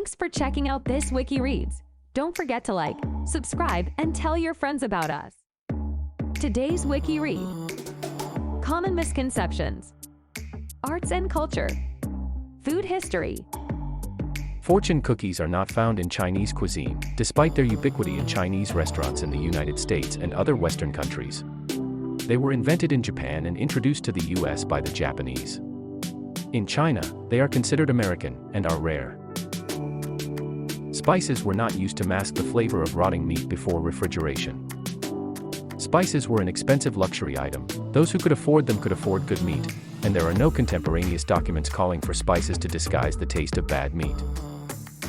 Thanks for checking out this Wiki Reads. Don't forget to like, subscribe, and tell your friends about us. Today's Wiki Read: Common misconceptions, arts and culture, food history. Fortune cookies are not found in Chinese cuisine, despite their ubiquity in Chinese restaurants in the United States and other Western countries. They were invented in Japan and introduced to the US by the Japanese. In China, they are considered American and are rare. Spices were not used to mask the flavor of rotting meat before refrigeration. Spices were an expensive luxury item. Those who could afford them could afford good meat, and there are no contemporaneous documents calling for spices to disguise the taste of bad meat.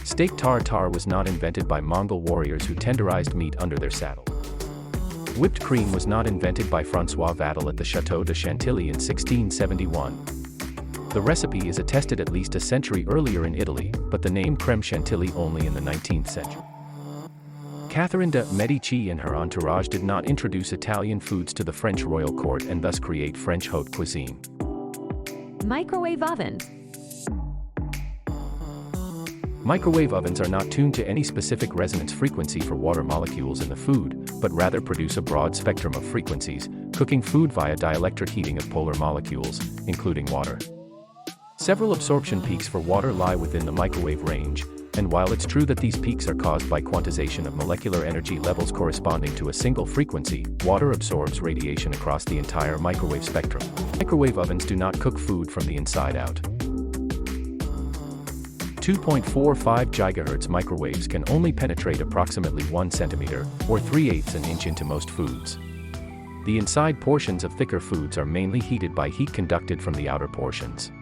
Steak tartare was not invented by Mongol warriors who tenderized meat under their saddle. Whipped cream was not invented by François Vatel at the Château de Chantilly in 1671. The recipe is attested at least a century earlier in Italy, but the name crème chantilly only in the 19th century. Catherine de' Medici and her entourage did not introduce Italian foods to the French royal court and thus create French haute cuisine. Microwave ovens. Microwave ovens are not tuned to any specific resonance frequency for water molecules in the food, but rather produce a broad spectrum of frequencies, cooking food via dielectric heating of polar molecules, including water. Several absorption peaks for water lie within the microwave range, and while it's true that these peaks are caused by quantization of molecular energy levels corresponding to a single frequency, water absorbs radiation across the entire microwave spectrum. Microwave ovens do not cook food from the inside out. 2.45 GHz microwaves can only penetrate approximately 1 centimeter, or 3/8 an inch into most foods. The inside portions of thicker foods are mainly heated by heat conducted from the outer portions.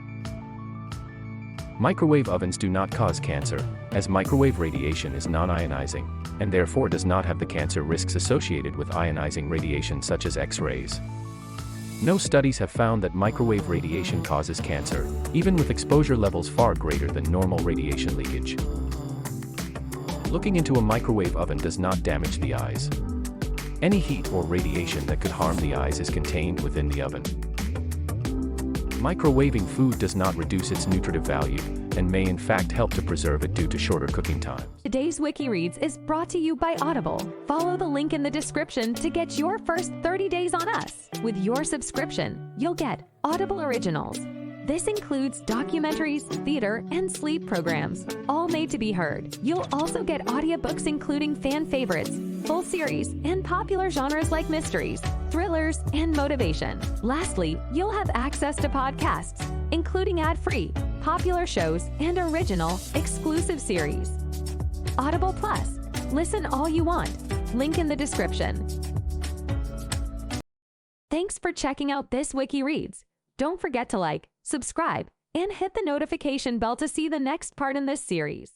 Microwave ovens do not cause cancer, as microwave radiation is non-ionizing, and therefore does not have the cancer risks associated with ionizing radiation such as X-rays. No studies have found that microwave radiation causes cancer, even with exposure levels far greater than normal radiation leakage. Looking into a microwave oven does not damage the eyes. Any heat or radiation that could harm the eyes is contained within the oven. Microwaving food does not reduce its nutritive value, and may in fact help to preserve it due to shorter cooking time. Today's Wiki Reads is brought to you by Audible. Follow the link in the description to get your first 30 days on us. With your subscription, you'll get Audible Originals. This includes documentaries, theater, and sleep programs, all made to be heard. You'll also get audiobooks including fan favorites, full series, and popular genres like mysteries, thrillers, and motivation. Lastly, you'll have access to podcasts, including ad-free, popular shows, and original, exclusive series. Audible Plus. Listen all you want. Link in the description. Thanks for checking out this Wiki Reads. Don't forget to like, subscribe, and hit the notification bell to see the next part in this series.